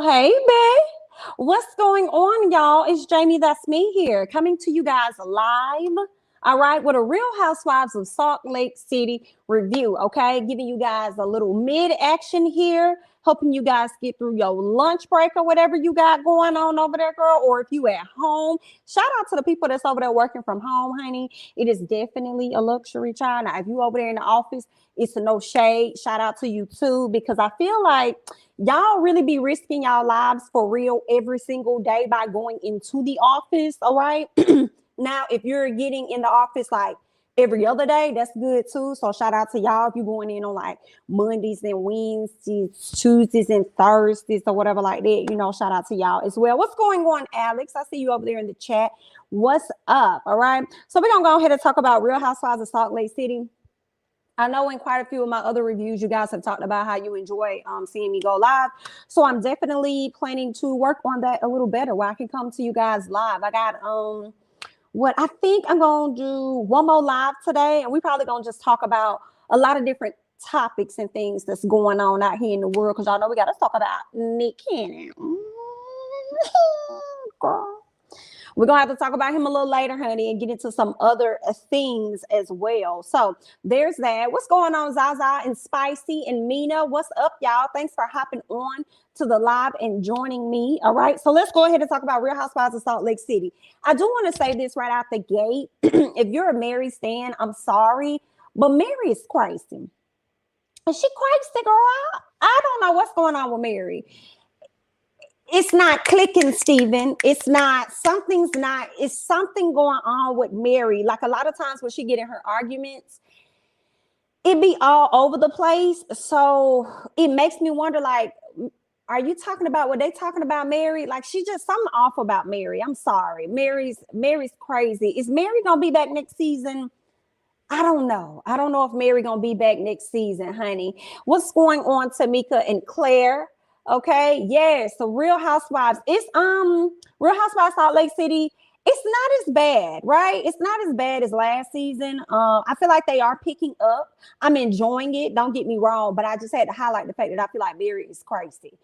Hey, babe. What's going on, y'all? It's Jamie, that's me here, coming to you guys live, all right, with a Real Housewives of Salt Lake City review, okay? Giving you guys a little mid-action here, helping you guys get through your lunch break or whatever you got going on over there, girl, or if you at home. Shout out to the people that's over there working from home, honey. It is definitely a luxury, child. Now, if you over there in the office, it's a no shade. Shout out to you, too, because I feel like y'all really be risking y'all lives for real every single day by going into the office, all right? Now, if you're getting in the office like every other day, that's good too. So shout out to y'all if you're going in on like Mondays and Wednesdays, Tuesdays and Thursdays or whatever like that. You know, shout out to y'all as well. What's going on, Alex? I see you over there in the chat. What's up? All right. So we're going to go ahead and talk about Real Housewives of Salt Lake City. I know in quite a few of my other reviews, you guys have talked about how you enjoy seeing me go live. So I'm definitely planning to work on that a little better where I can come to you guys live. I got what I think I'm going to do one more live today. And we probably going to just talk about a lot of different topics and things that's going on out here in the world. Because y'all know we got to talk about Nick Cannon. Girl. We're going to have to talk about him a little later, honey, and get into some other things as well. So there's that. What's going on, Zaza and Spicy and Mina? What's up, y'all? Thanks for hopping on to the live and joining me. All right. So let's go ahead and talk about Real Housewives of Salt Lake City. I do want to say this right out the gate. If you're a Mary stan, I'm sorry, but Mary is crazy. Is she crazy, girl? I don't know what's going on with Mary. It's not clicking, Steven. It's something going on with Mary. Like a lot of times when she get in her arguments, it be all over the place. So it makes me wonder, like, are you talking about what they talking about Mary? Like she just something off about Mary. I'm sorry. Mary's crazy. Is Mary gonna be back next season? I don't know. I don't know if Mary gonna be back next season, honey. What's going on, Tamika and Claire? Okay, yes, so Real Housewives. It's Real Housewives Salt Lake City. It's not as bad, right? It's not as bad as last season. I feel like they are picking up. I'm enjoying it. Don't get me wrong, but I just had to highlight the fact that I feel like Mary is crazy.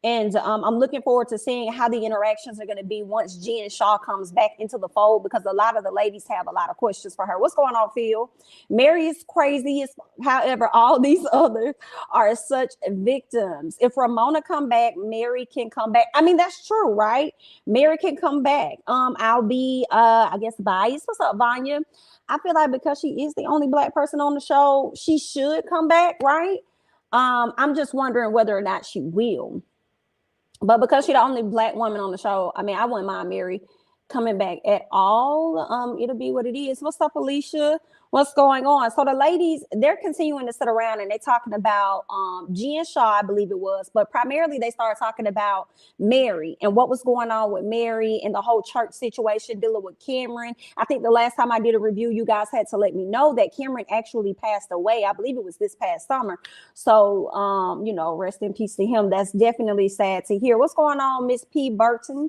And I'm looking forward to seeing how the interactions are going to be once Jen Shah comes back into the fold, because a lot of the ladies have a lot of questions for her. What's going on, Phil? Mary is crazy. However, all these others are such victims. If Ramona come back, Mary can come back. I mean, that's true, right? Mary can come back. I'll be, I guess, biased. What's up, Vanya? I feel like because she is the only Black person on the show, she should come back, right? I'm just wondering whether or not she will. But because she's the only Black woman on the show, I mean, I wouldn't mind Mary coming back at all. It'll be what it is. What's up, Alicia? What's going on? So the ladies, they're continuing to sit around and they're talking about Jen Shah, I believe it was, but primarily they started talking about Mary and what was going on with Mary and the whole church situation dealing with Cameron. I think the last time I did a review, you guys had to let me know that Cameron actually passed away. I believe it was this past summer. So, you know, rest in peace to him. That's definitely sad to hear. What's going on, Miss P. Burton?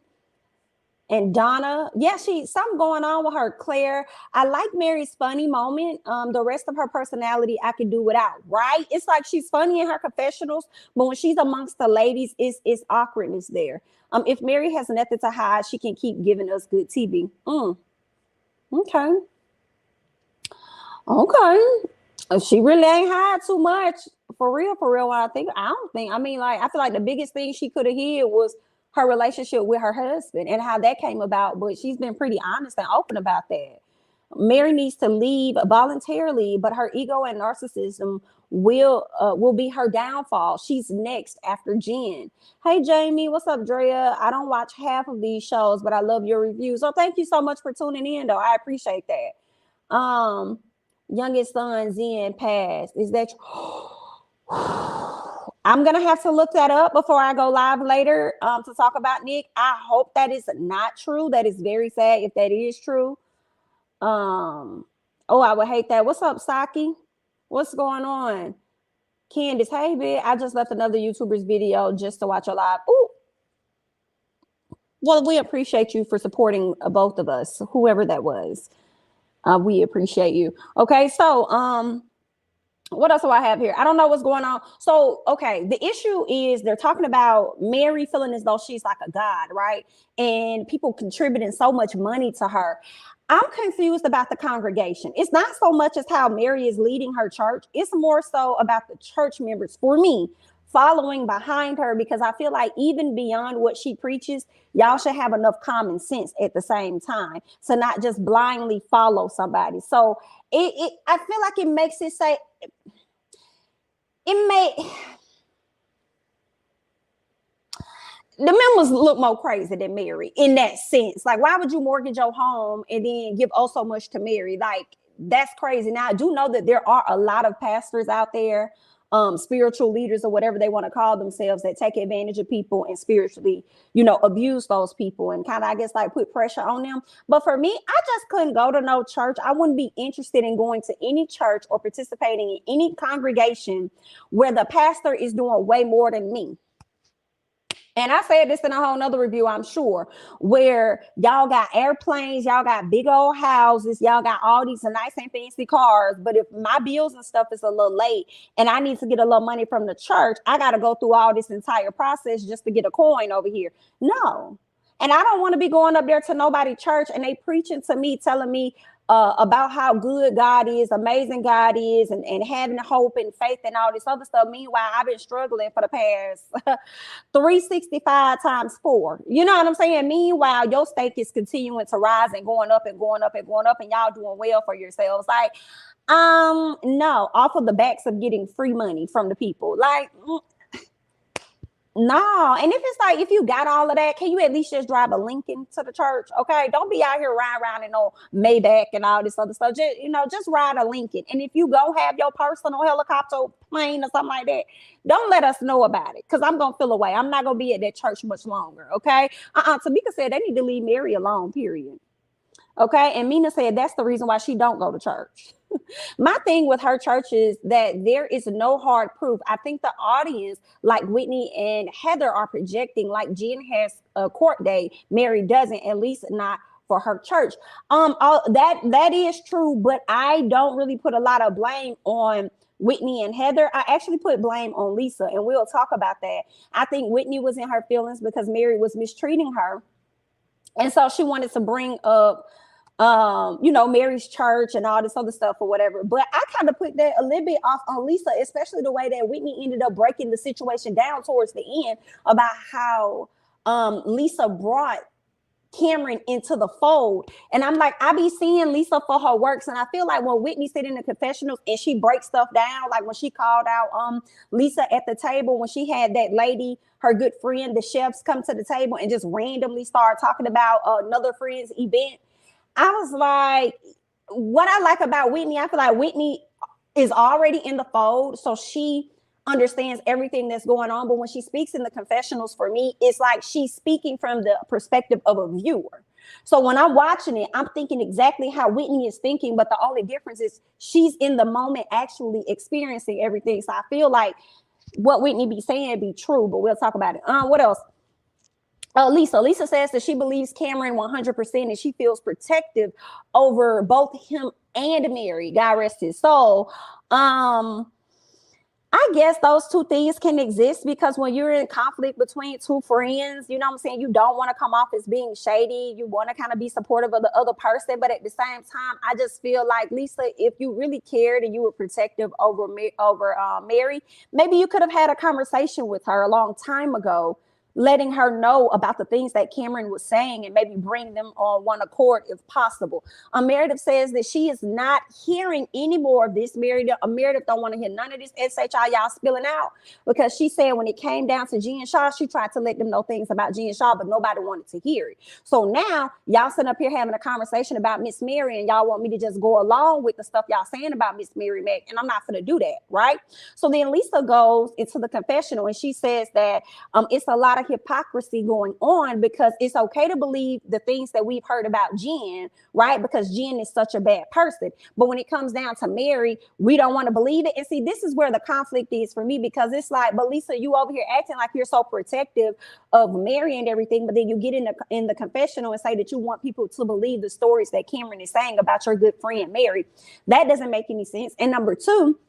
And Donna, yeah, something going on with her. Claire, I like Mary's funny moment. The rest of her personality I could do without, right? It's like she's funny in her confessionals, but when she's amongst the ladies, it's awkwardness there. If Mary has nothing to hide, she can keep giving us good TV. Okay. She really ain't hide too much. For real, I mean, like, I feel like the biggest thing she could have hid was her relationship with her husband and how that came about, but she's been pretty honest and open about that. Mary needs to leave voluntarily, but her ego and narcissism will be her downfall. She's next after Jen. Hey, Jamie, what's up, Drea? I don't watch half of these shows, but I love your reviews. So thank you so much for tuning in, though. I appreciate that. Youngest son, Zen, passed. Is that I'm going to have to look that up before I go live later to talk about Nick. I hope that is not true. That is very sad if that is true. I would hate that. What's up, Saki? What's going on? Candiace, hey, bitch. I just left another YouTuber's video just to watch your live. Ooh. Well, we appreciate you for supporting both of us, whoever that was. We appreciate you. Okay, so What else do I have here? I don't know what's going on. So, okay, the issue is they're talking about Mary feeling as though she's like a god, right? And people contributing so much money to her. I'm confused about the congregation. It's not so much as how Mary is leading her church. It's more so about the church members, for me, following behind her, because I feel like even beyond what she preaches, y'all should have enough common sense at the same time to not just blindly follow somebody. So I feel like it makes it say, it may, the members look more crazy than Mary in that sense. Like, why would you mortgage your home and then give oh so much to Mary? Like, that's crazy. Now, I do know that there are a lot of pastors out there, spiritual leaders or whatever they want to call themselves, that take advantage of people and spiritually, abuse those people and kind of, I guess, like put pressure on them. But for me, I just couldn't go to no church. I wouldn't be interested in going to any church or participating in any congregation where the pastor is doing way more than me. And I said this in a whole nother review, I'm sure, where y'all got airplanes, y'all got big old houses, y'all got all these nice and fancy cars. But if my bills and stuff is a little late and I need to get a little money from the church, I got to go through all this entire process just to get a coin over here. No. And I don't want to be going up there to nobody church and they preaching to me, telling me about how good God is, amazing God is, and having hope and faith and all this other stuff. Meanwhile, I've been struggling for the past 365 times 4. You know what I'm saying? Meanwhile, your stake is continuing to rise and going up and going up and going up, and y'all doing well for yourselves. Like, no, off of the backs of getting free money from the people. Like, no. And if it's like, if you got all of that, can you at least just drive a Lincoln to the church? Okay. Don't be out here riding around in no Maybach and all this other stuff. Just ride a Lincoln. And if you go have your personal helicopter plane or something like that, don't let us know about it, because I'm going to feel away. I'm not going to be at that church much longer. Okay. Tamika said they need to leave Mary alone, period. Okay. And Mina said that's the reason why she don't go to church. My thing with her church is that there is no hard proof. I think the audience, like Whitney and Heather, are projecting like Jen has a court day, Mary doesn't, at least not for her church. That is true, but I don't really put a lot of blame on Whitney and Heather. I actually put blame on Lisa, and we'll talk about that. I think Whitney was in her feelings because Mary was mistreating her, and so she wanted to bring up Mary's church and all this other stuff or whatever. But I kind of put that a little bit off on Lisa, especially the way that Whitney ended up breaking the situation down towards the end about how Lisa brought Cameron into the fold. And I'm like, I be seeing Lisa for her works, and I feel like when Whitney sit in the confessionals and she breaks stuff down, like when she called out Lisa at the table, when she had that lady, her good friend, the chefs, come to the table and just randomly start talking about another friend's event. I was like, what I like about Whitney, I feel like Whitney is already in the fold, so she understands everything that's going on. But when she speaks in the confessionals, for me, it's like she's speaking from the perspective of a viewer. So when I'm watching it, I'm thinking exactly how Whitney is thinking, but the only difference is she's in the moment actually experiencing everything. So I feel like what Whitney be saying be true, but we'll talk about it. What else? Lisa says that she believes Cameron 100% and she feels protective over both him and Mary. God rest his soul. I guess those two things can exist, because when you're in conflict between two friends, you know what I'm saying, you don't want to come off as being shady. You want to kind of be supportive of the other person. But at the same time, I just feel like, Lisa, if you really cared and you were protective over Mary, maybe you could have had a conversation with her a long time ago, letting her know about the things that Cameron was saying and maybe bring them on one accord if possible. Meredith says that she is not hearing any more of this. Meredith don't want to hear none of this SHI y'all spilling out, because she said when it came down to G and Shah, she tried to let them know things about G and Shah, but nobody wanted to hear it. So now y'all sitting up here having a conversation about Miss Mary, and y'all want me to just go along with the stuff y'all saying about Miss Mary Mac, and I'm not going to do that, right? So then Lisa goes into the confessional and she says that it's a lot of hypocrisy going on, because it's okay to believe the things that we've heard about Jen, right? Because Jen is such a bad person. But when it comes down to Mary, we don't want to believe it. And see, this is where the conflict is for me, because it's like, but Lisa, you over here acting like you're so protective of Mary and everything, but then you get in the confessional and say that you want people to believe the stories that Cameron is saying about your good friend Mary. That doesn't make any sense. And number two,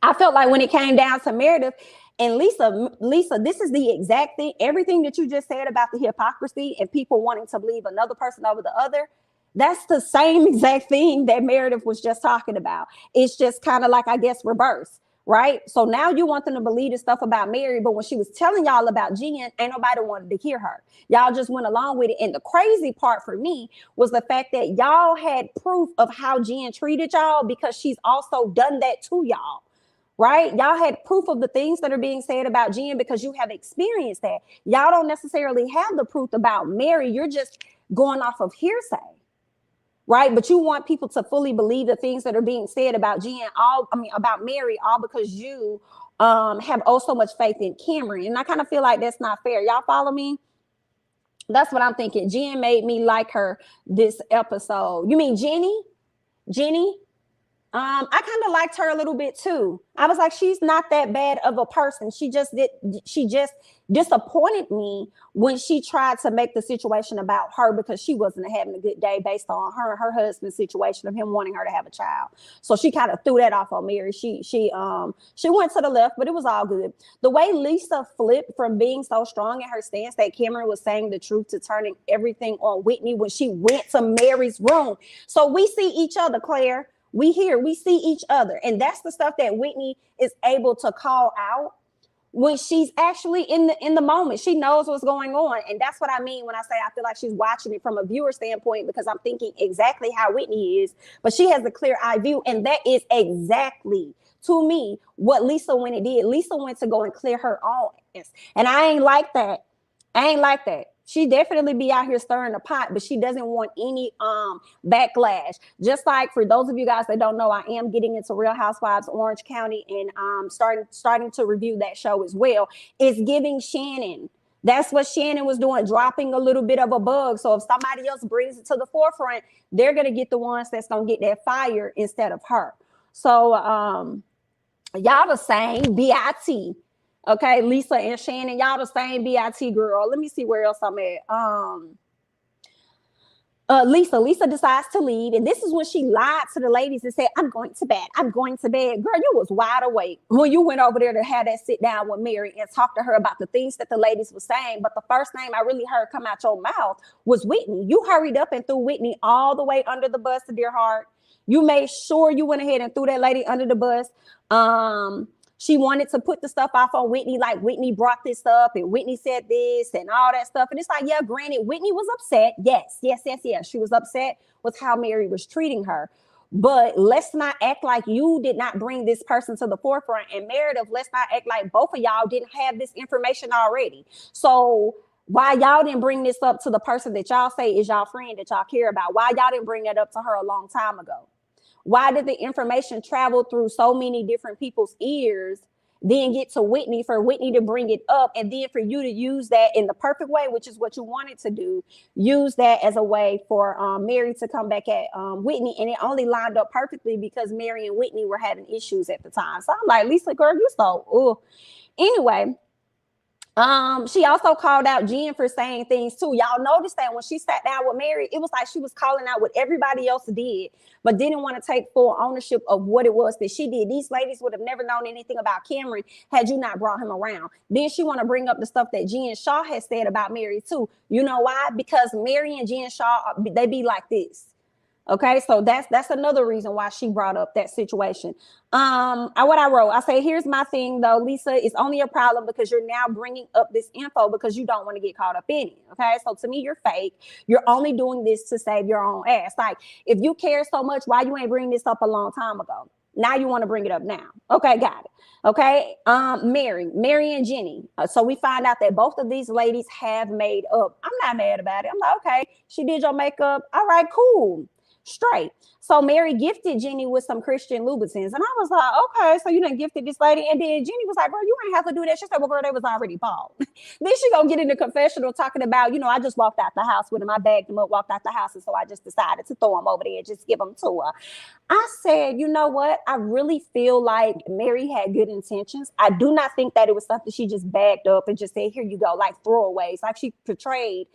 I felt like when it came down to Meredith and Lisa, this is the exact thing. Everything that you just said about the hypocrisy and people wanting to believe another person over the other, that's the same exact thing that Meredith was just talking about. It's just kind of like, I guess, reverse, right? So now you want them to believe the stuff about Mary, but when she was telling y'all about Jen, ain't nobody wanted to hear her. Y'all just went along with it. And the crazy part for me was the fact that y'all had proof of how Jen treated y'all because she's also done that to y'all. Right? Y'all had proof of the things that are being said about Jen because you have experienced that. Y'all don't necessarily have the proof about Mary. You're just going off of hearsay. Right? But you want people to fully believe the things that are being said about about Mary, all because you have so much faith in Cameron. And I kind of feel like that's not fair. Y'all follow me? That's what I'm thinking. Jen made me like her this episode. You mean Jenny? Jenny? I kind of liked her a little bit too. I was like, she's not that bad of a person. She just disappointed me when she tried to make the situation about her because she wasn't having a good day based on her and her husband's situation of him wanting her to have a child. So she kind of threw that off on Mary. She went to the left, but it was all good. The way Lisa flipped from being so strong in her stance that Cameron was saying the truth to turning everything on Whitney when she went to Mary's room. So we see each other, Claire. We see each other. And that's the stuff that Whitney is able to call out when she's actually in the moment. She knows what's going on. And that's what I mean when I say I feel like she's watching it from a viewer standpoint, because I'm thinking exactly how Whitney is, but she has a clear eye view. And that is exactly, to me, what Lisa went and did. Lisa went to go and clear her own. And I ain't like that. She definitely be out here stirring the pot, but she doesn't want any backlash. Just like for those of you guys that don't know, I am getting into Real Housewives Orange County and starting to review that show as well. It's giving Shannon. That's what Shannon was doing, dropping a little bit of a bug. So if somebody else brings it to the forefront, they're going to get the ones that's going to get that fire instead of her. So y'all the same, BIT. Okay, Lisa and Shannon, y'all the same BIT girl. Let me see where else I'm at. Lisa decides to leave. And this is when she lied to the ladies and said, I'm going to bed. Girl, you was wide awake when you went over there to have that sit down with Mary and talk to her about the things that the ladies were saying. But the first name I really heard come out your mouth was Whitney. You hurried up and threw Whitney all the way under the bus, dear heart. You made sure you went ahead and threw that lady under the bus. She wanted to put the stuff off on Whitney, like Whitney brought this up and Whitney said this and all that stuff. And it's like, yeah, granted, Whitney was upset. Yes. She was upset with how Mary was treating her. But let's not act like you did not bring this person to the forefront. And Meredith, let's not act like both of y'all didn't have this information already. So why y'all didn't bring this up to the person that y'all say is y'all friend that y'all care about? Why y'all didn't bring that up to her a long time ago? Why did the information travel through so many different people's ears, then get to Whitney for Whitney to bring it up, and then for you to use that in the perfect way, which is what you wanted to do, use that as a way for Mary to come back at Whitney, and it only lined up perfectly because Mary and Whitney were having issues at the time. So I'm like, Lisa, girl, you so, anyway. She also called out Jen for saying things too. Y'all noticed that when she sat down with Mary, it was like she was calling out what everybody else did, but didn't want to take full ownership of what it was that she did. These ladies would have never known anything about Cameron had you not brought him around. Then she want to bring up the stuff that Jen Shah has said about Mary too. You know why? Because Mary and Jen Shah, they be like this. Okay, so that's another reason why she brought up that situation. What I wrote, I say, here's my thing though, Lisa, it's only a problem because you're now bringing up this info because you don't want to get caught up in it. Okay, so to me, you're fake. You're only doing this to save your own ass. Like, if you care so much, why you ain't bring this up a long time ago? Now you want to bring it up now. Okay, got it. Okay, Mary and Jenny. So we find out that both of these ladies have made up. I'm not mad about it. I'm like, okay, she did your makeup. All right, cool. Straight. So Mary gifted Jenny with some Christian Louboutins. And I was like, okay, so you done gifted this lady. And then Jenny was like, girl, you ain't have to do that. She said, well, girl, they was already bought. Then she gonna get in the confessional talking about, I just walked out the house with him. I bagged him up, walked out the house. And so I just decided to throw him over there and just give him to her. I said, you know what? I really feel like Mary had good intentions. I do not think that it was something she just bagged up and just said, here you go, like throwaways, like she portrayed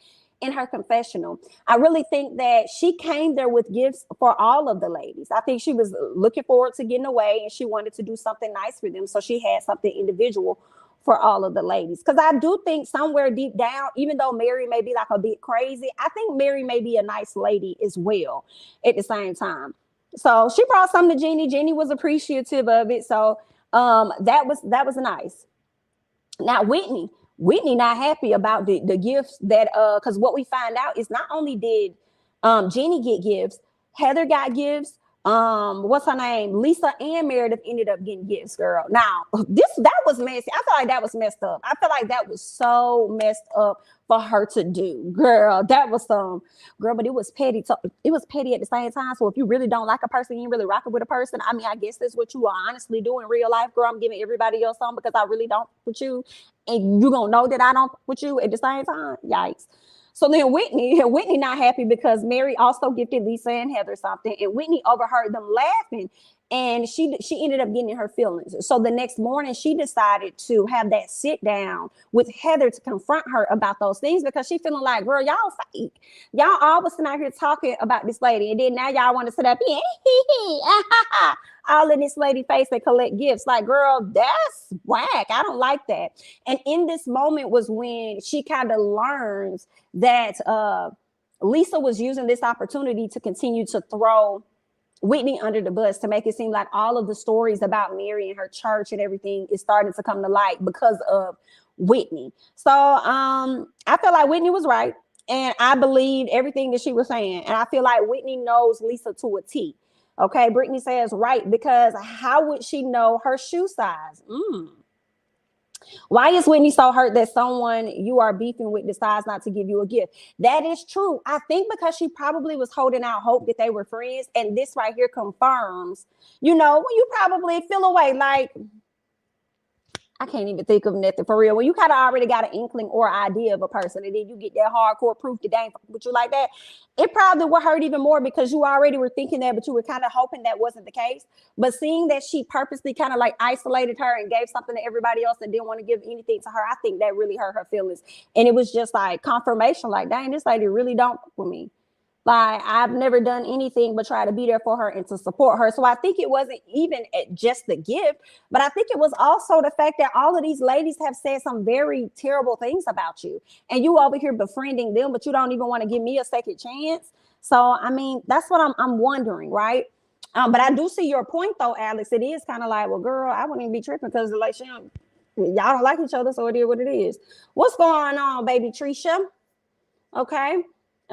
in her confessional. I really think that she came there with gifts for all of the ladies. I think she was looking forward to getting away and she wanted to do something nice for them. So she had something individual for all of the ladies. Because I do think somewhere deep down, even though Mary may be like a bit crazy, I think Mary may be a nice lady as well at the same time. So she brought something to Jeannie. Jeannie was appreciative of it. So that was nice. Now Whitney not happy about the gifts that because what we find out is not only did Jeannie get gifts, Heather got gifts. What's her name? Lisa and Meredith ended up getting gifts, girl. Now, that was messy. I feel like that was messed up. I feel like that was so messed up for her to do, girl. That was girl, but it was petty. It was petty at the same time. So if you really don't like a person, you ain't really rocking with a person. I mean, I guess that's what you are honestly doing in real life, girl. I'm giving everybody else some because I really don't with you, and you gonna know that I don't with you at the same time. Yikes. So then Whitney not happy because Mary also gifted Lisa and Heather something, and Whitney overheard them laughing, and she ended up getting in her feelings. So the next morning, she decided to have that sit down with Heather to confront her about those things because she feeling like, girl, y'all fake. Y'all always sitting out here talking about this lady, and then now y'all want to sit up here all in this lady face and collect gifts. Like, girl, that's whack. I don't like that. And in this moment was when she kind of learns that Lisa was using this opportunity to continue to throw Whitney under the bus to make it seem like all of the stories about Mary and her church and everything is starting to come to light because of Whitney. So I feel like Whitney was right, and I believed everything that she was saying. And I feel like Whitney knows Lisa to a T. Okay, Brittany says right, because how would she know her shoe size? Why is Whitney so hurt that someone you are beefing with decides not to give you a gift? That is true. I think because she probably was holding out hope that they were friends. And this right here confirms, you probably feel away like, I can't even think of nothing for real. When you kind of already got an inkling or idea of a person, and then you get that hardcore proof that they ain't with you like that, it probably would hurt even more because you already were thinking that, but you were kind of hoping that wasn't the case. But seeing that she purposely kind of like isolated her and gave something to everybody else and didn't want to give anything to her, I think that really hurt her feelings. And it was just like confirmation, like, dang, this lady really don't for me. Like, I've never done anything but try to be there for her and to support her. So I think it wasn't even just the gift, but I think it was also the fact that all of these ladies have said some very terrible things about you. And you over here befriending them, but you don't even want to give me a second chance. So, I mean, that's what I'm wondering, right? But I do see your point, though, Alex. It is kind of like, well, girl, I wouldn't even be tripping because like y'all don't like each other, so it is what it is. What's going on, baby Trisha? Okay.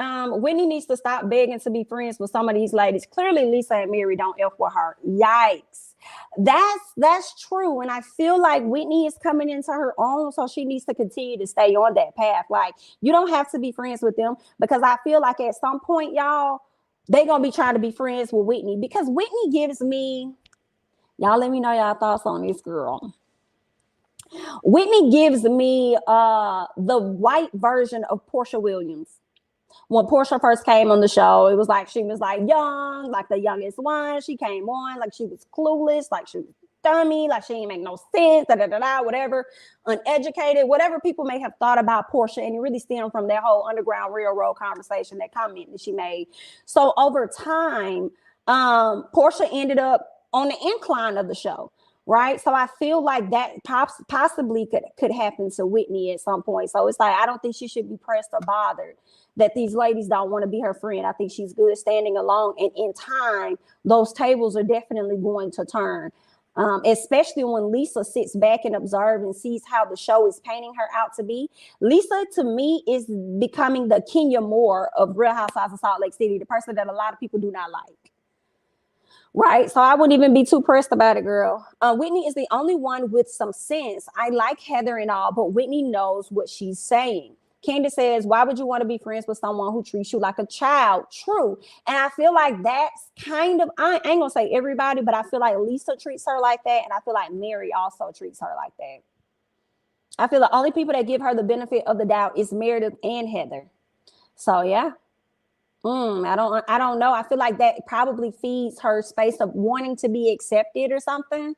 Whitney needs to stop begging to be friends with some of these ladies. Clearly, Lisa and Mary don't F with her. Yikes. That's true. And I feel like Whitney is coming into her own, so she needs to continue to stay on that path. Like, you don't have to be friends with them because I feel like at some point, y'all, they're going to be trying to be friends with Whitney because Whitney gives me, y'all let me know y'all thoughts on this girl. Whitney gives me the white version of Portia Williams. When Portia first came on the show, it was like she was like young, like the youngest one. She came on like she was clueless, like she was dummy, like she didn't make no sense, whatever, uneducated, whatever people may have thought about Portia. And it really stemmed from that whole Underground Railroad conversation, that comment that she made. So over time, Portia ended up on the incline of the show. Right. So I feel like that possibly could happen to Whitney at some point. So it's like, I don't think she should be pressed or bothered that these ladies don't want to be her friend. I think she's good standing alone. And in time, those tables are definitely going to turn, especially when Lisa sits back and observes and sees how the show is painting her out to be. Lisa, to me, is becoming the Kenya Moore of Real Housewives of Salt Lake City, the person that a lot of people do not like. Right. So I wouldn't even be too pressed about it, girl. Whitney is the only one with some sense. I like Heather and all, but Whitney knows what she's saying. Candiace says, why would you want to be friends with someone who treats you like a child? True. And I feel like that's kind of, I ain't going to say everybody, but I feel like Lisa treats her like that. And I feel like Mary also treats her like that. I feel the only people that give her the benefit of the doubt is Meredith and Heather. So, yeah. I don't know. I feel like that probably feeds her space of wanting to be accepted or something.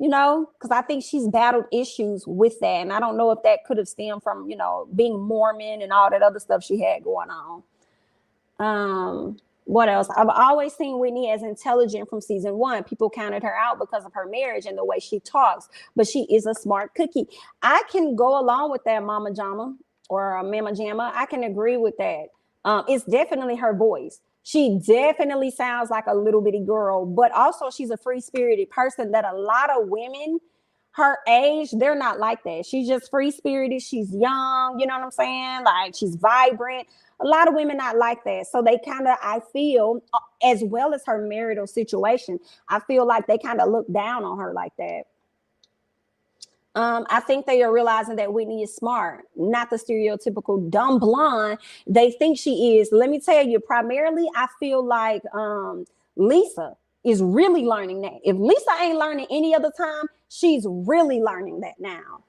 you know, because I think she's battled issues with that. And I don't know if that could have stemmed from, you know, being Mormon and all that other stuff she had going on. What else? I've always seen Whitney as intelligent from season 1. People counted her out because of her marriage and the way she talks, but she is a smart cookie. I can go along with that, Mama Jama or Mama Jamma. I can agree with that. It's definitely her voice. She definitely sounds like a little bitty girl, but also she's a free-spirited person that a lot of women her age, they're not like that. She's just free-spirited. She's young, you know what I'm saying? Like, she's vibrant. A lot of women not like that. So they kind of, I feel, as well as her marital situation, I feel like they kind of look down on her like that. I think they are realizing that Whitney is smart, not the stereotypical dumb blonde they think she is. Let me tell you, primarily, I feel like Lisa is really learning that. If Lisa ain't learning any other time, she's really learning that now.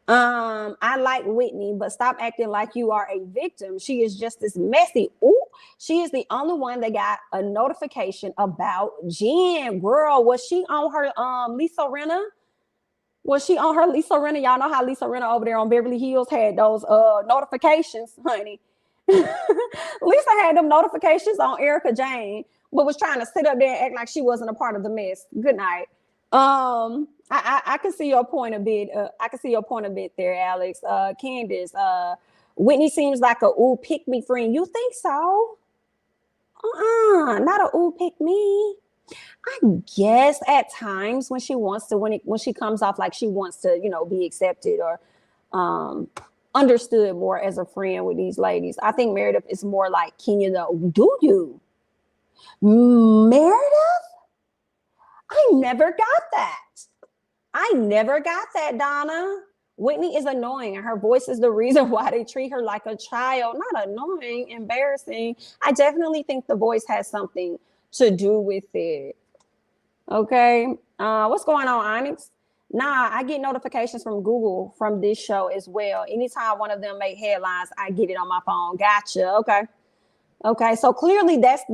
I like Whitney, but stop acting like you are a victim. She is just as messy. Ooh, she is the only one that got a notification about Jen. Girl, was she on her Lisa Rinna? Was she on her Lisa Rinna? Y'all know how Lisa Rinna over there on Beverly Hills had those notifications, honey. Lisa had them notifications on Erica Jane, but was trying to sit up there and act like she wasn't a part of the mess. Good night. I can see your point a bit. I can see your point a bit there, Alex. Candiace, Whitney seems like a ooh pick me friend. You think so? Not a ooh pick me. I guess at times when she wants to, when she comes off like she wants to, you know, be accepted or understood more as a friend with these ladies. I think Meredith is more like, can you know, do you? Meredith? I never got that. I never got that, Donna. Whitney is annoying, and her voice is the reason why they treat her like a child. Not annoying, embarrassing. I definitely think the voice has something to do with it. Okay. What's going on, Onyx? Nah, I get notifications from Google from this show as well. Anytime one of them make headlines, I get it on my phone. Gotcha. Okay. Okay, so clearly that's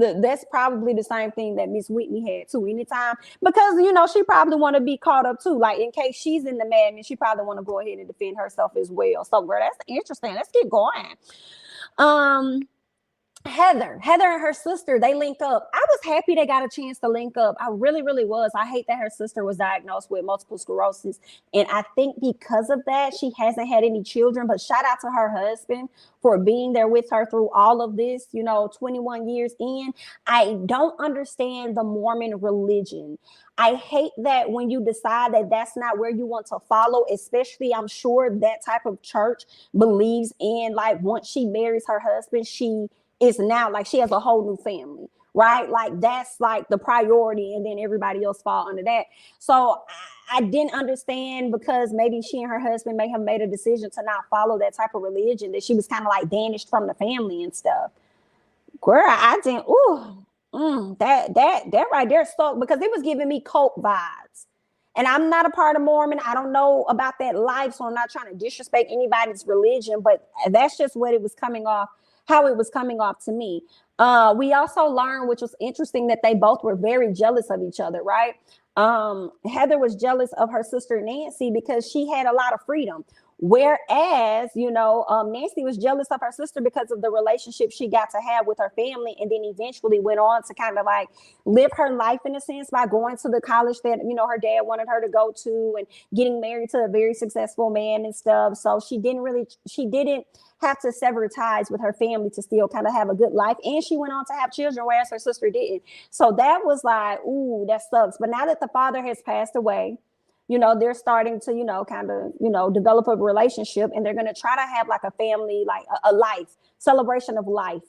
probably the same thing that Miss Whitney had too. Anytime, because you know she probably want to be caught up too. Like in case she's in the madness, she probably want to go ahead and defend herself as well. So, girl, that's interesting. Let's keep going. Heather and her sister, they link up. I was happy they got a chance to link up. I really, really was. I hate that her sister was diagnosed with multiple sclerosis. And I think because of that, she hasn't had any children. But shout out to her husband for being there with her through all of this, you know, 21 years in. I don't understand the Mormon religion. I hate that when you decide that that's not where you want to follow, especially I'm sure that type of church believes in, like, once she marries her husband, she is now like she has a whole new family, right? Like that's like the priority, and then everybody else fall under that. So I didn't understand, because maybe she and her husband may have made a decision to not follow that type of religion, that she was kind of like banished from the family and stuff. Girl, I didn't. That right there stuck, because it was giving me cult vibes. And I'm not a part of Mormon. I don't know about that life, so I'm not trying to disrespect anybody's religion, but that's just what it was coming off. How it was coming off to me. We also learned, which was interesting, that they both were very jealous of each other, right? Heather was jealous of her sister Nancy because she had a lot of freedom. Whereas, you know, Nancy was jealous of her sister because of the relationship she got to have with her family, and then eventually went on to kind of like live her life in a sense by going to the college that, you know, her dad wanted her to go to, and getting married to a very successful man and stuff. So she didn't have to sever ties with her family to still kind of have a good life. And she went on to have children, whereas her sister didn't. So that was like, ooh, that sucks. But now that the father has passed away, you know, they're starting to, you know, kind of, you know, develop a relationship, and they're going to try to have like a family, like a life celebration of life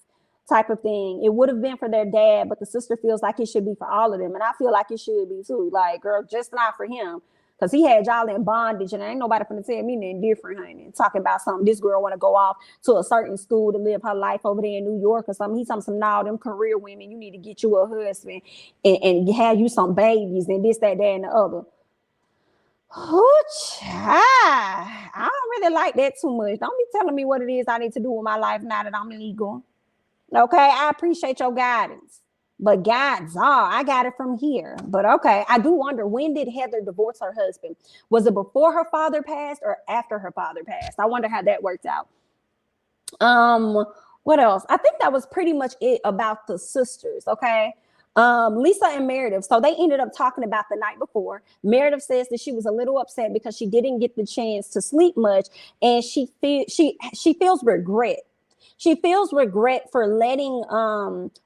type of thing. It would have been for their dad, but the sister feels like it should be for all of them. And I feel like it should be too. Like, girl, just not for him, because he had y'all in bondage, and ain't nobody finna tell me nothing different, honey. Talking about something, this girl want to go off to a certain school to live her life over there in New York or something. He's some now them career women, you need to get you a husband and have you some babies and this, that, and the other. I don't really like that too much. Don't be telling me what it is I need to do with my life now that I'm legal. Okay, I appreciate your guidance, But God's all, I got it from here. But okay, I do wonder, when did Heather divorce her husband? Was it before her father passed or after her father passed? I wonder how that worked out. What else? I think that was pretty much it about the sisters. Okay. Lisa and Meredith. So they ended up talking about the night before. Meredith says that she was a little upset because she didn't get the chance to sleep much, and she feels regret. She feels regret for letting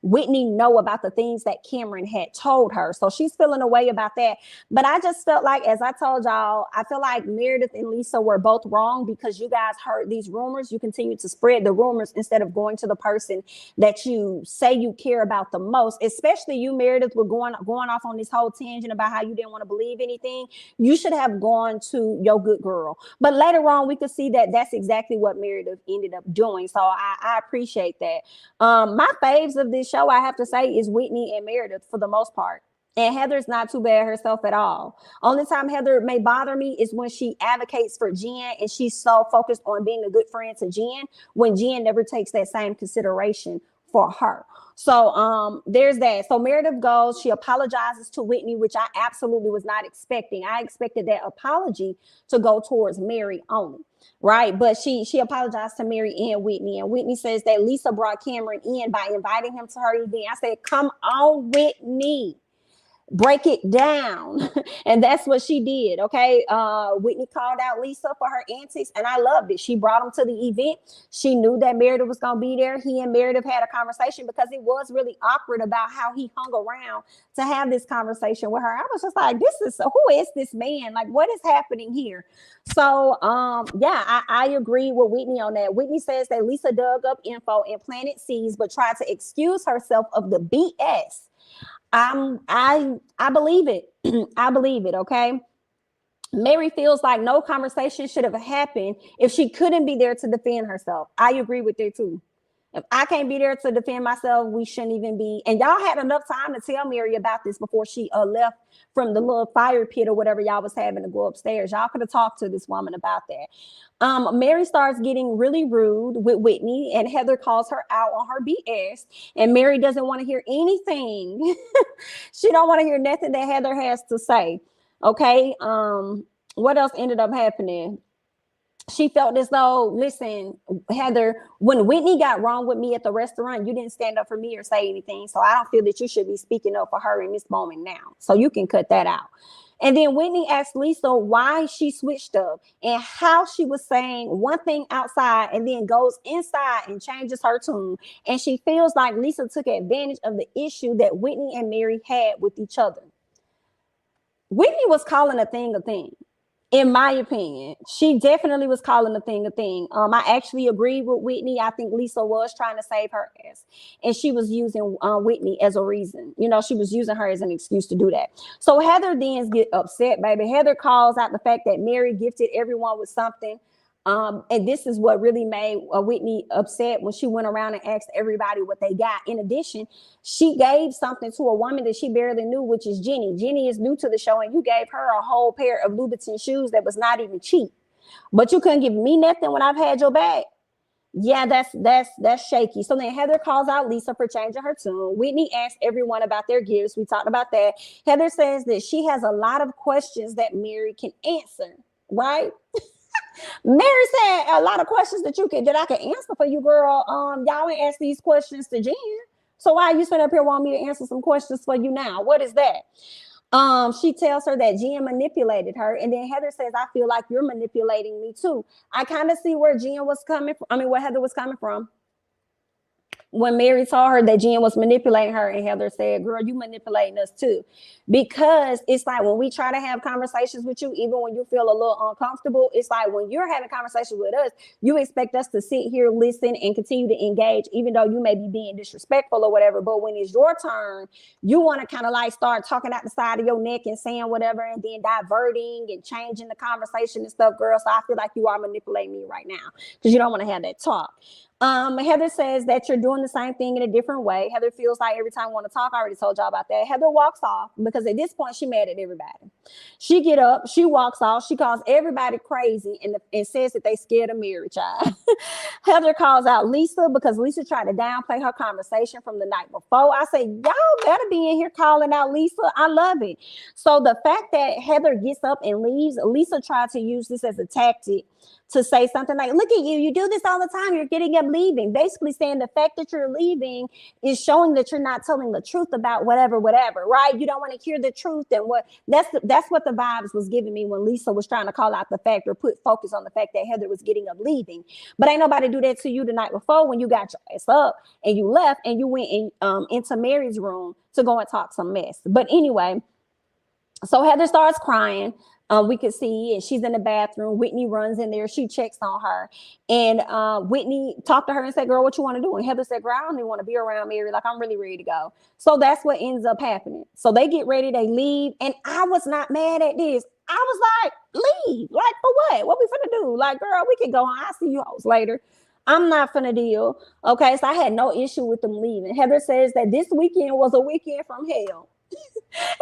Whitney know about the things that Cameron had told her. So she's feeling a way about that. But I just felt like, as I told y'all, I feel like Meredith and Lisa were both wrong because you guys heard these rumors. You continue to spread the rumors instead of going to the person that you say you care about the most. Especially you, Meredith, were going off on this whole tangent about how you didn't want to believe anything. You should have gone to your good girl. But later on, we could see that that's exactly what Meredith ended up doing. So I appreciate that. My faves of this show, I have to say, is Whitney and Meredith for the most part. And Heather's not too bad herself at all. Only time Heather may bother me is when she advocates for Jen and she's so focused on being a good friend to Jen when Jen never takes that same consideration for her. So there's that. So Meredith goes, she apologizes to Whitney, which I absolutely was not expecting. I expected that apology to go towards Mary only, right? But she apologized to Mary and Whitney says that Lisa brought Cameron in by inviting him to her event. I said, come on, Whitney. Break it down. And that's what she did. Okay. Whitney called out Lisa for her antics, and I loved it. She brought him to the event. She knew that Meredith was going to be there. He and Meredith had a conversation because it was really awkward about how he hung around to have this conversation with her. I was just like, who is this man? Like, what is happening here? So yeah, I agree with Whitney on that. Whitney says that Lisa dug up info and planted seeds, but tried to excuse herself of the BS. I believe it. I believe it. Okay. Mary feels like no conversation should have happened if she couldn't be there to defend herself. I agree with that too. If I can't be there to defend myself, we shouldn't even be. And y'all had enough time to tell Mary about this before she left from the little fire pit or whatever y'all was having to go upstairs. Y'all could have talked to this woman about that. Mary starts getting really rude with Whitney, and Heather calls her out on her BS. And Mary doesn't want to hear anything. She don't want to hear nothing that Heather has to say. Okay. What else ended up happening? She felt as though, listen, Heather, when Whitney got wrong with me at the restaurant, you didn't stand up for me or say anything. So I don't feel that you should be speaking up for her in this moment now. So you can cut that out. And then Whitney asked Lisa why she switched up and how she was saying one thing outside and then goes inside and changes her tune. And she feels like Lisa took advantage of the issue that Whitney and Mary had with each other. Whitney was calling a thing a thing. In my opinion, she definitely was calling a thing a thing. I actually agree with Whitney. I think Lisa was trying to save her ass, and she was using Whitney as a reason. You know, she was using her as an excuse to do that. So Heather then gets upset, baby. Heather calls out the fact that Mary gifted everyone with something. And this is what really made Whitney upset when she went around and asked everybody what they got. In addition, she gave something to a woman that she barely knew, which is Jenny. Jenny is new to the show, and you gave her a whole pair of Louboutin shoes that was not even cheap. But you couldn't give me nothing when I've had your bag. Yeah, that's shaky. So then Heather calls out Lisa for changing her tune. Whitney asked everyone about their gifts. We talked about that. Heather says that she has a lot of questions that Mary can answer, right? Mary said a lot of questions that I can answer for you, girl. Y'all ain't ask these questions to Jen. So why are you sitting up here wanting me to answer some questions for you now? What is that? She tells her that Jen manipulated her, and then Heather says, I feel like you're manipulating me too. I kind of see where Jen was coming from. Where Heather was coming from. When Mary told her that Jen was manipulating her, and Heather said, girl, you manipulating us too. Because it's like when we try to have conversations with you, even when you feel a little uncomfortable, it's like when you're having conversations with us, you expect us to sit here, listen, and continue to engage, even though you may be being disrespectful or whatever. But when it's your turn, you want to kind of like start talking out the side of your neck and saying whatever, and then diverting and changing the conversation and stuff, girl. So I feel like you are manipulating me right now because you don't want to have that talk. Heather says that you're doing the same thing in a different way. Heather feels like every time I want to talk, I already told y'all about that. Heather walks off because at this point she mad at everybody. She get up, she walks off, she calls everybody crazy and says that they scared of Mary, child. Heather calls out Lisa because Lisa tried to downplay her conversation from the night before. I say, y'all better be in here calling out Lisa. I love it. So the fact that Heather gets up and leaves, Lisa tried to use this as a tactic to say something like, look at you, you do this all the time, you're getting up leaving. Basically saying the fact that you're leaving is showing that you're not telling the truth about whatever, right? You don't want to hear the truth. And that's what the vibes was giving me when Lisa was trying to call out the fact or put focus on the fact that Heather was getting up leaving. But ain't nobody do that to you the night before when you got your ass up and you left and you went into Mary's room to go and talk some mess. But anyway, so Heather starts crying. We could see, and she's in the bathroom. Whitney runs in there. She checks on her. And Whitney talked to her and said, girl, what you want to do? And Heather said, girl, I don't even want to be around Mary. Like, I'm really ready to go. So that's what ends up happening. So they get ready. They leave. And I was not mad at this. I was like, leave. Like, for what? What we finna do? Like, girl, we can go on. I'll see you hoes later. I'm not finna deal. Okay, so I had no issue with them leaving. Heather says that this weekend was a weekend from hell.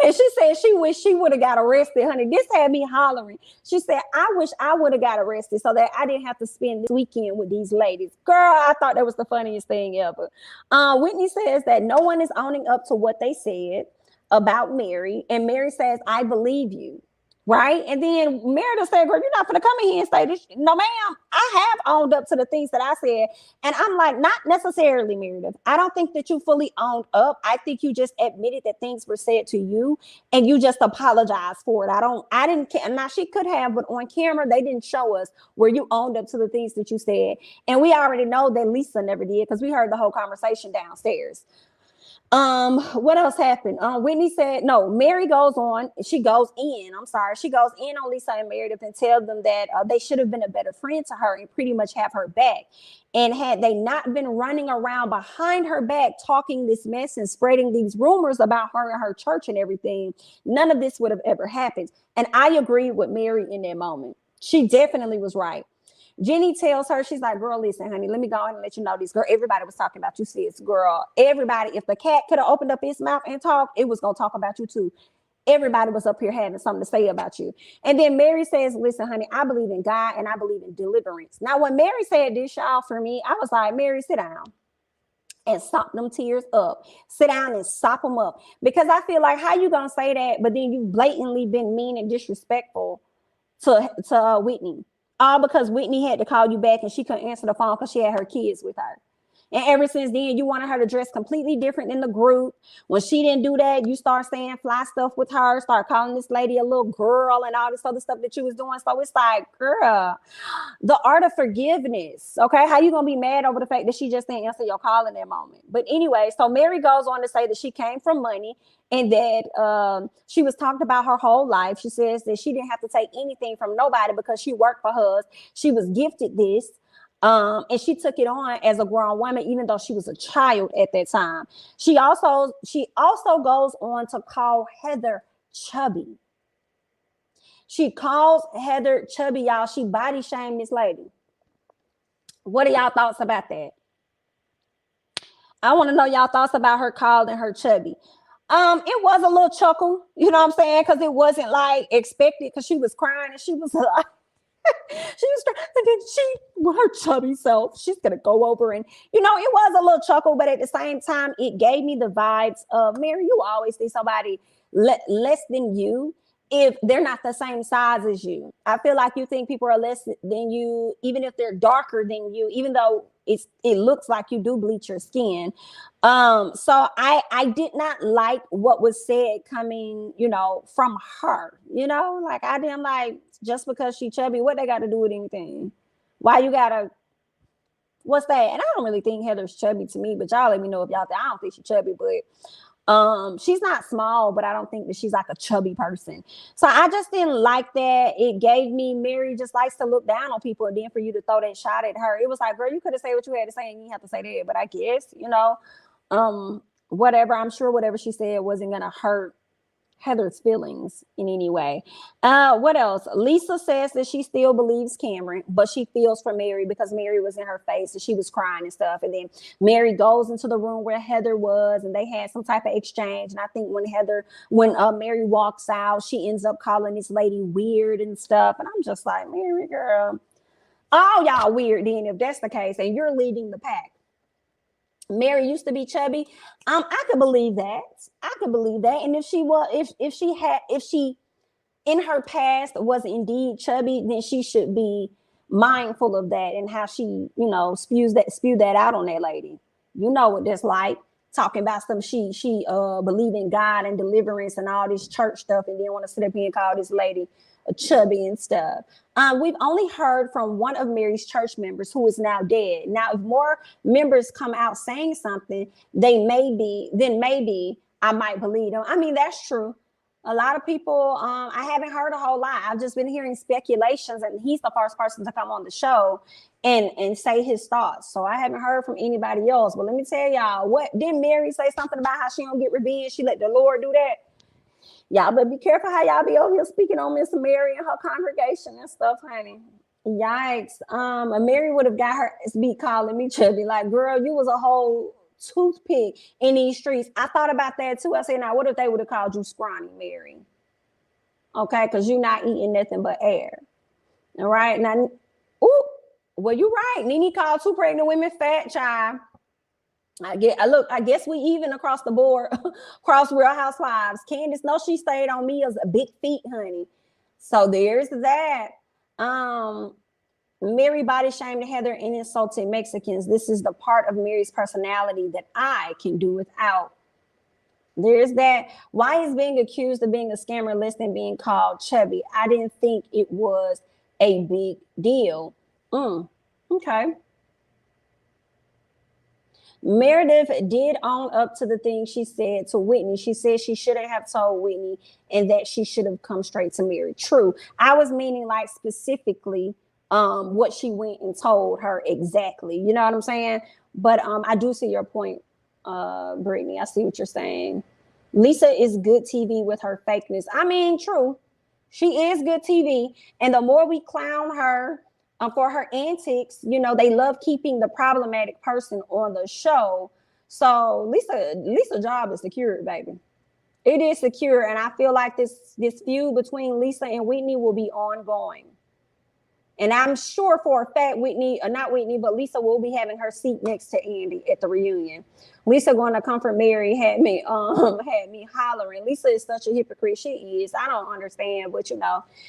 And she said she wished she would have got arrested, honey. This had me hollering. She said, I wish I would have got arrested so that I didn't have to spend this weekend with these ladies. Girl, I thought that was the funniest thing ever. Whitney says that no one is owning up to what they said about Mary. And Mary says, I believe you. Right. And then Meredith said, girl, you're not going to come in here and say this. No, ma'am, I have owned up to the things that I said. And I'm like, not necessarily, Meredith. I don't think that you fully owned up. I think you just admitted that things were said to you and you just apologized for it. I didn't care. Now she could have, but on camera, they didn't show us where you owned up to the things that you said. And we already know that Lisa never did because we heard the whole conversation downstairs. What else happened? Whitney said, no, Mary goes on, she goes in on Lisa and Meredith and tells them that they should have been a better friend to her and pretty much have her back. And had they not been running around behind her back, talking this mess and spreading these rumors about her and her church and everything, none of this would have ever happened. And I agree with Mary in that moment. She definitely was right. Jenny tells her, she's like, girl, listen, honey, let me go ahead and let you know this. Girl, everybody was talking about you, sis. Girl, everybody, if the cat could have opened up his mouth and talked, it was going to talk about you too. Everybody was up here having something to say about you. And then Mary says, listen, honey, I believe in God and I believe in deliverance. Now, when Mary said this, y'all, for me, I was like, Mary, sit down and sop them tears up. Sit down and sop them up. Because I feel like, how you going to say that, but then you blatantly been mean and disrespectful to Whitney? All because Whitney had to call you back and she couldn't answer the phone because she had her kids with her. And ever since then, you wanted her to dress completely different than the group. When she didn't do that, you start saying fly stuff with her, start calling this lady a little girl and all this other stuff that you was doing. So it's like, girl, the art of forgiveness. Okay, how you gonna be mad over the fact that she just didn't answer your call in that moment? But anyway, so Mary goes on to say that she came from money and that she was talked about her whole life. She says that she didn't have to take anything from nobody because she worked for hers. She was gifted this. And she took it on as a grown woman, even though she was a child at that time. She also goes on to call Heather chubby. She calls Heather chubby, y'all. She body shamed this lady. What are y'all thoughts about that? I want to know y'all thoughts about her calling her chubby. It was a little chuckle, you know what I'm saying? Because it wasn't like expected because she was crying and she was like, she was trying, and then with her chubby self, she's gonna go over and it was a little chuckle, but at the same time, it gave me the vibes of Mary. You always see somebody less than you if they're not the same size as you. I feel like you think people are less than you, even if they're darker than you, even though it looks like you do bleach your skin. So I did not like what was said coming, from her, like I didn't like just because she chubby, what they got to do with anything? Why you gotta, what's that? And I don't really think Heather's chubby to me, but y'all let me know if y'all think, I don't think she's chubby, but she's not small, but I don't think that she's like a chubby person. So I just didn't like that. It gave me, Mary just likes to look down on people, and then for you to throw that shot at her, it was like, girl, you could have said what you had to say and you have to say that. But I guess, whatever, I'm sure whatever she said wasn't gonna hurt Heather's feelings in any way. What else? Lisa says that she still believes Cameron, but she feels for Mary because Mary was in her face and she was crying and stuff. And then Mary goes into the room where Heather was and they had some type of exchange. And I think when Mary walks out, she ends up calling this lady weird and stuff. And I'm just like, Mary, girl, all y'all weird then if that's the case and you're leading the pack. Mary used to be chubby. I could believe that. And if she in her past was indeed chubby, then she should be mindful of that and how she, spewed that out on that lady. You know what that's like, talking about some she believe in God and deliverance and all this church stuff, and then want to sit up here and call this lady a chubby and stuff. We've only heard from one of Mary's church members who is now dead. Now, if more members come out saying something, then maybe I might believe them. I mean, that's true. A lot of people, I haven't heard a whole lot. I've just been hearing speculations, and he's the first person to come on the show and say his thoughts. So I haven't heard from anybody else. But let me tell y'all, didn't Mary say something about how she don't get revenge? She let the Lord do that. Y'all better be careful how y'all be over here speaking on Miss Mary and her congregation and stuff, honey. Yikes. Mary would have got her be calling me chubby. Like, girl, you was a whole toothpick in these streets. I thought about that too. I said, now what if they would have called you scrawny, Mary? Okay, because you're not eating nothing but air. All right. Now, well, you're right. Nene called 2 pregnant women fat, child. I guess we even across the board, across Real Housewives. Candiace, no, she stayed on me as a big feet, honey. So there's that. Mary body shamed Heather and insulted Mexicans. This is the part of Mary's personality that I can do without. There's that. Why is being accused of being a scammer less than being called chubby? I didn't think it was a big deal. Okay. Meredith did own up to the thing she said to Whitney. She said she shouldn't have told Whitney and that she should have come straight to Mary. True. I was meaning like specifically what she went and told her exactly. You know what I'm saying? But I do see your point, Brittany. I see what you're saying. Lisa is good TV with her fakeness. I mean, true. She is good TV. And the more we clown her for her antics, they love keeping the problematic person on the show. So Lisa's job is secure, baby. It is secure, and I feel like this feud between Lisa and Whitney will be ongoing. And I'm sure for a fact but Lisa will be having her seat next to Andy at the reunion. Lisa going to comfort Mary had me hollering. Lisa is such a hypocrite. She is. I don't understand, but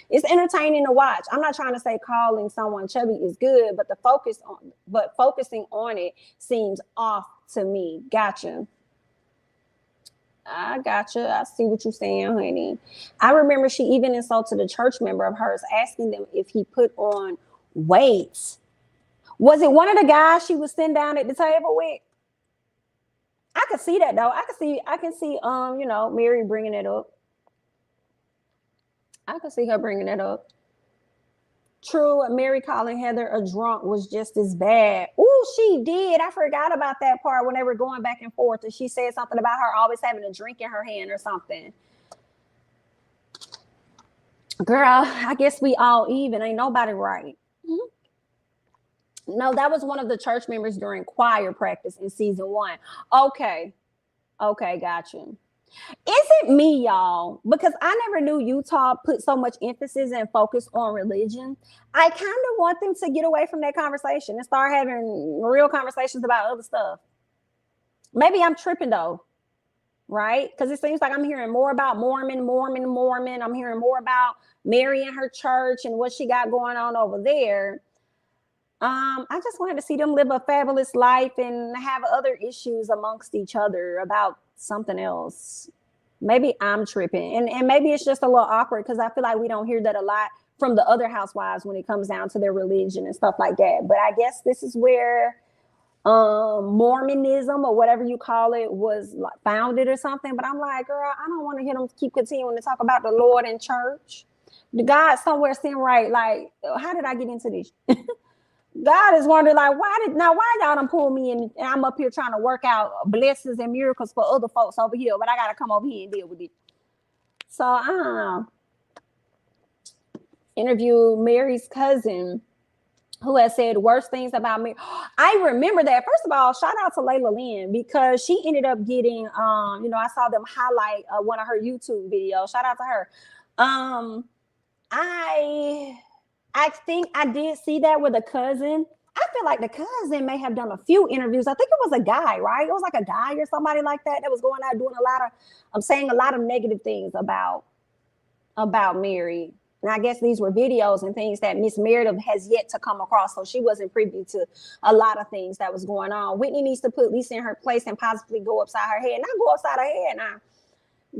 it's entertaining to watch. I'm not trying to say calling someone chubby is good, but focusing on it seems off to me. Gotcha. I gotcha. I see what you're saying, honey. I remember she even insulted a church member of hers, asking them if he put on weight. Was it one of the guys she was sitting down at the table with? I could see that though. I can see Mary bringing it up. I could see her bringing it up. True, Mary calling Heather a drunk was just as bad. Oh, she did. I forgot about that part when they were going back and forth, and she said something about her always having a drink in her hand or something. Girl, I guess we all even. Ain't nobody right. No, that was one of the church members during choir practice in season 1. Okay, gotcha. Is it me, y'all? Because I never knew Utah put so much emphasis and focus on religion. I kind of want them to get away from that conversation and start having real conversations about other stuff. Maybe I'm tripping though, right? Because it seems like I'm hearing more about Mormon. I'm hearing more about Mary and her church and what she got going on over there. I just wanted to see them live a fabulous life and have other issues amongst each other about something else. Maybe I'm tripping, and maybe it's just a little awkward because I feel like we don't hear that a lot from the other housewives when it comes down to their religion and stuff like that. But I guess this is where Mormonism or whatever you call it was like founded or something. But I'm like, girl, I don't want to hear them keep continuing to talk about the Lord and church. The God somewhere seemed right. Like, how did I get into this? God is wondering, like, why y'all done pull me in and I'm up here trying to work out blessings and miracles for other folks over here, but I gotta come over here and deal with it. So I don't know. Interview Mary's cousin, who has said worse things about me. I remember that. First of all, shout out to Layla Lynn, because she ended up getting, I saw them highlight one of her YouTube videos. Shout out to her. I think I did see that with a cousin. I feel like the cousin may have done a few interviews. I think it was a guy, right? It was like a guy or somebody like that was going out doing saying a lot of negative things about Mary. And I guess these were videos and things that Miss Meredith has yet to come across. So she wasn't privy to a lot of things that was going on. Whitney needs to put Lisa in her place and possibly go upside her head. Not go upside her head now,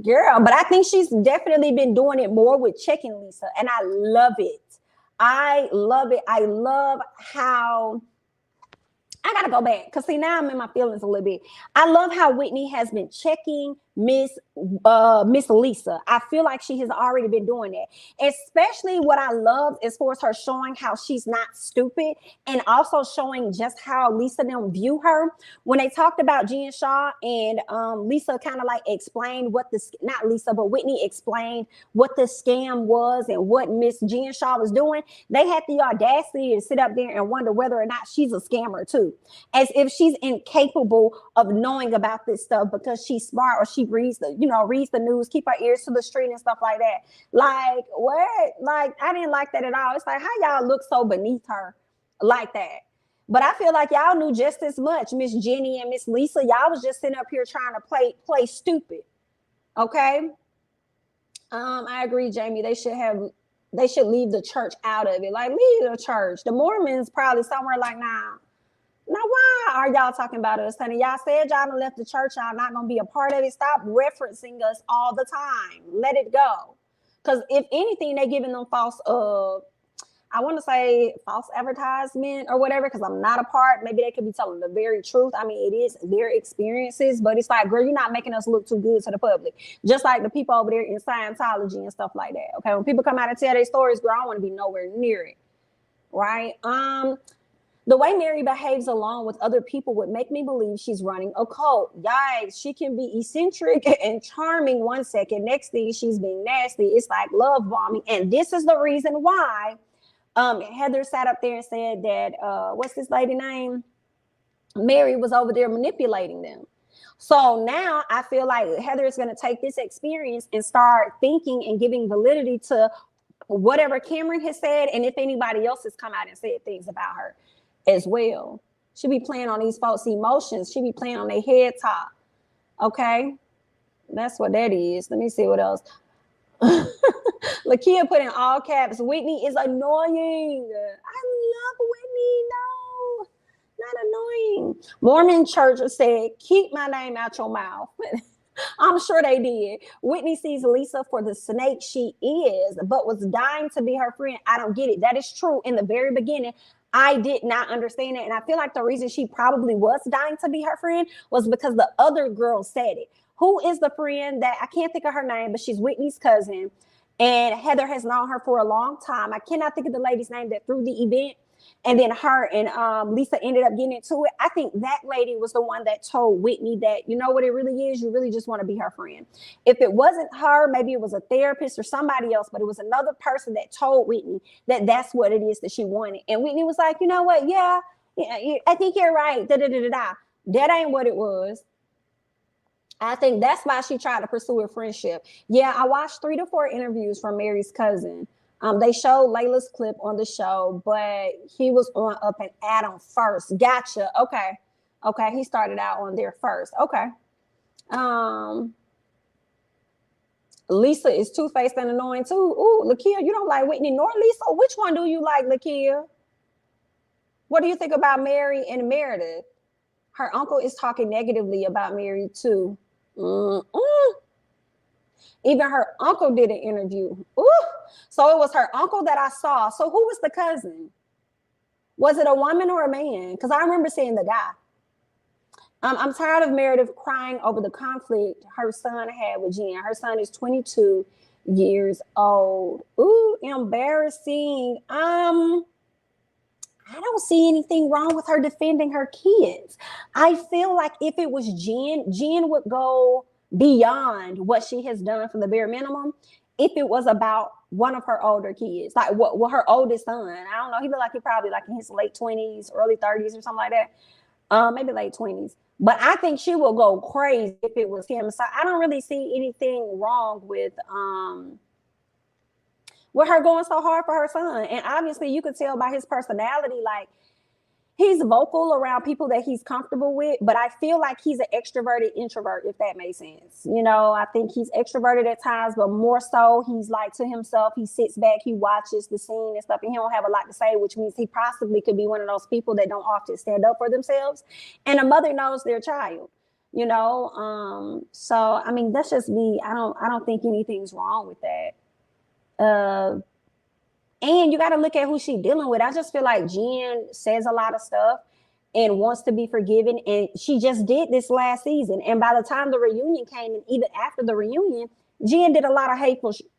girl. But I think she's definitely been doing it more with checking Lisa. And I love it. I love it. I love how... I gotta go back because see, now I'm in my feelings a little bit. I love how Whitney has been checking Miss Lisa. I feel like she has already been doing that. Especially what I love as far as her showing how she's not stupid, and also showing just how Lisa them view her. When they talked about G and Shah, and Lisa kind of like explained what not Lisa, but Whitney explained what the scam was and what Miss G and Shah was doing. They had the audacity to sit up there and wonder whether or not she's a scammer too, as if she's incapable of knowing about this stuff because she's smart, or she reads the news, keep her ears to the street and stuff like that. Like, what? Like, I didn't like that at all. It's like, how y'all look so beneath her like that? But I feel like y'all knew just as much. Miss Jenny and Miss Lisa, y'all was just sitting up here trying to play stupid. Okay. I agree, Jamie. They should leave the church out of it. Like, leave the church. The Mormons probably somewhere like, nah. Now, why are y'all talking about us, honey? Y'all said y'all done left the church. Y'all not going to be a part of it. Stop referencing us all the time. Let it go. Because if anything, they're giving them false, I want to say false advertisement or whatever, because I'm not a part. Maybe they could be telling the very truth. I mean, it is their experiences, but it's like, girl, you're not making us look too good to the public. Just like the people over there in Scientology and stuff like that. Okay, when people come out and tell their stories, girl, I don't want to be nowhere near it. Right? The way Mary behaves along with other people would make me believe she's running a cult. Yikes, she can be eccentric and charming one second. Next thing, she's being nasty. It's like love bombing. And this is the reason why Heather sat up there and said that, what's this lady name? Mary was over there manipulating them. So now I feel like Heather is going to take this experience and start thinking and giving validity to whatever Cameron has said. And if anybody else has come out and said things about her as well. She be playing on these folks' emotions. She be playing on their head top. Okay? That's what that is. Let me see what else. Lakia put in all caps, Whitney is annoying. I love Whitney. No, not annoying. Mormon church said, keep my name out your mouth. I'm sure they did. Whitney sees Lisa for the snake she is, but was dying to be her friend. I don't get it. That is true. In the very beginning, I did not understand it. And I feel like the reason she probably was dying to be her friend was because the other girl said it. Who is the friend that, I can't think of her name, but she's Whitney's cousin. And Heather has known her for a long time. I cannot think of the lady's name that threw the event. And then her and Lisa ended up getting into it. I think that lady was the one that told Whitney that, you know what it really is? You really just want to be her friend. If it wasn't her, maybe it was a therapist or somebody else, but it was another person that told Whitney that that's what it is that she wanted. And Whitney was like, you know what? Yeah, I think you're right. That ain't what it was. I think that's why she tried to pursue a friendship. Yeah, I watched 3 to 4 interviews from Mary's cousin. They showed Layla's clip on the show, but he was on Up and Adam first. Gotcha. Okay. He started out on there first. Okay. Lisa is two-faced and annoying too. Ooh, Lakia, you don't like Whitney nor Lisa. Which one do you like, Lakia? What do you think about Mary and Meredith? Her uncle is talking negatively about Mary too. Even her uncle did an interview. Ooh. So it was her uncle that I saw. So who was the cousin? Was it a woman or a man? Because I remember seeing the guy. I'm tired of Meredith crying over the conflict her son had with Jen. Her son is 22 years old. Ooh, embarrassing. I don't see anything wrong with her defending her kids. I feel like if it was Jen would go beyond what she has done for the bare minimum if it was about one of her older kids, like what her oldest son. I don't know. He looked like he probably like in his late 20s, early 30s or something like that. Maybe late 20s. But I think she will go crazy if it was him. So I don't really see anything wrong with her going so hard for her son. And obviously you could tell by his personality, like he's vocal around people that he's comfortable with, but I feel like he's an extroverted introvert, if that makes sense. You know, I think he's extroverted at times, but more so he's like to himself. He sits back, he watches the scene and stuff, and he don't have a lot to say, which means he possibly could be one of those people that don't often stand up for themselves. And a mother knows their child, you know. So I mean, that's just me. I don't think anything's wrong with that. And you got to look at who she's dealing with. I just feel like Jen says a lot of stuff and wants to be forgiven. And she just did this last season. And by the time the reunion came, and even after the reunion, Jen did a lot of hateful shit.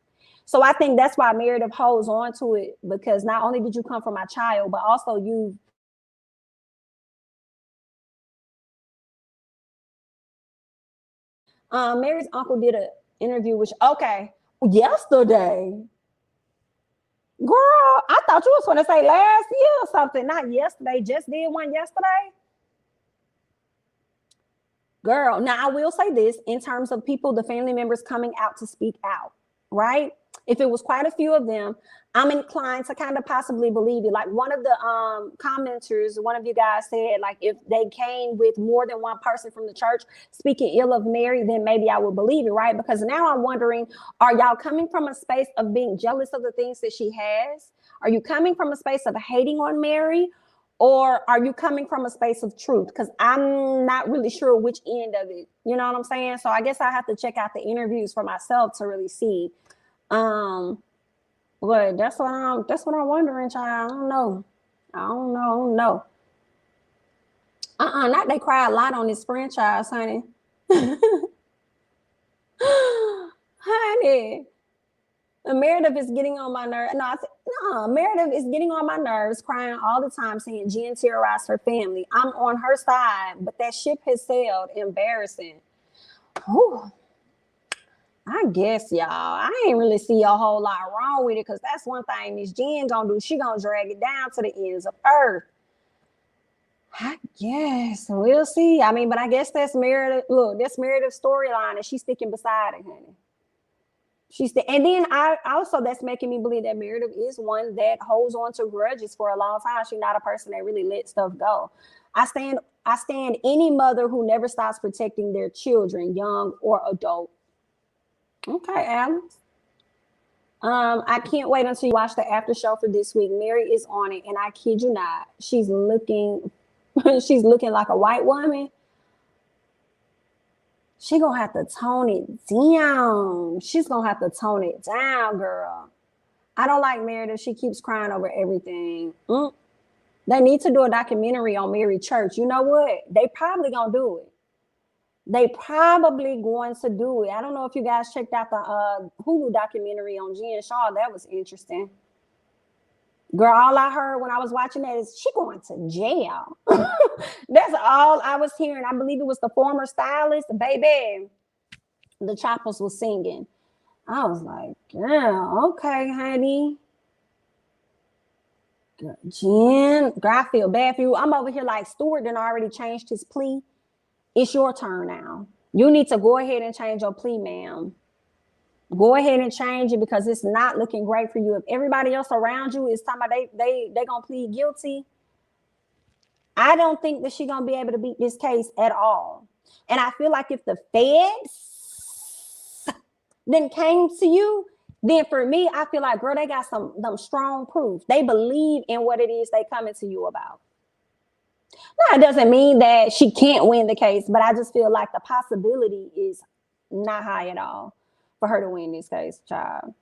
So I think that's why Meredith holds on to it, because not only did you come from my child, but also you. Mary's uncle did an interview, which, yesterday. Girl, I thought you was going to say last year or something. Not yesterday. Just did one yesterday. Girl, now I will say this in terms of people, the family members coming out to speak out, right? If it was quite a few of them, I'm inclined to kind of possibly believe it. Like one of the commenters, one of you guys said, like, if they came with more than one person from the church speaking ill of Mary, then maybe I would believe it, right? Because now I'm wondering, are y'all coming from a space of being jealous of the things that she has? Are you coming from a space of hating on Mary? Or are you coming from a space of truth? Because I'm not really sure which end of it. You know what I'm saying? So I guess I have to check out the interviews for myself to really see. But that's what I'm wondering, child. I don't know. Not they cry a lot on this franchise, honey. Honey. Meredith is getting on my nerves. Meredith is getting on my nerves, crying all the time, saying Jen terrorized her family. I'm on her side, but that ship has sailed. Embarrassing. Whew. I guess, y'all, I ain't really see a whole lot wrong with it, because that's one thing Miss Jen gonna do. She gonna drag it down to the ends of earth. I guess we'll see. I mean, but I guess that's Meredith. Look, that's Meredith's storyline, and she's sticking beside it, honey. And then I also, that's making me believe that Meredith is one that holds on to grudges for a long time. She's not a person that really lets stuff go. I stand any mother who never stops protecting their children, young or adult. Okay, Alex. I can't wait until you watch the after show for this week. Mary is on it, and I kid you not, she's looking like a white woman. She gonna have to tone it down. She's gonna have to tone it down, girl. I don't like Meredith. She keeps crying over everything. They need to do a documentary on Mary Church. You know what? They probably gonna do it. They probably going to do it. I don't know if you guys checked out the Hulu documentary on Jen Shah. That was interesting. Girl, all I heard when I was watching that is she going to jail. That's all I was hearing. I believe it was the former stylist, baby. The Choppers was singing. I was like, yeah, okay, honey. Jen, girl, I feel bad for you. I'm over here like Stewart done already changed his plea. It's your turn now. You need to go ahead and change your plea, ma'am. Go ahead and change it, because it's not looking great for you. If everybody else around you is talking about they gonna plead guilty, I don't think that she's gonna be able to beat this case at all. And I feel like if the feds then came to you, then for me, I feel like, girl, they got some strong proof. They believe in what it is they coming to you about. Now, it doesn't mean that she can't win the case, but I just feel like the possibility is not high at all for her to win this case, child.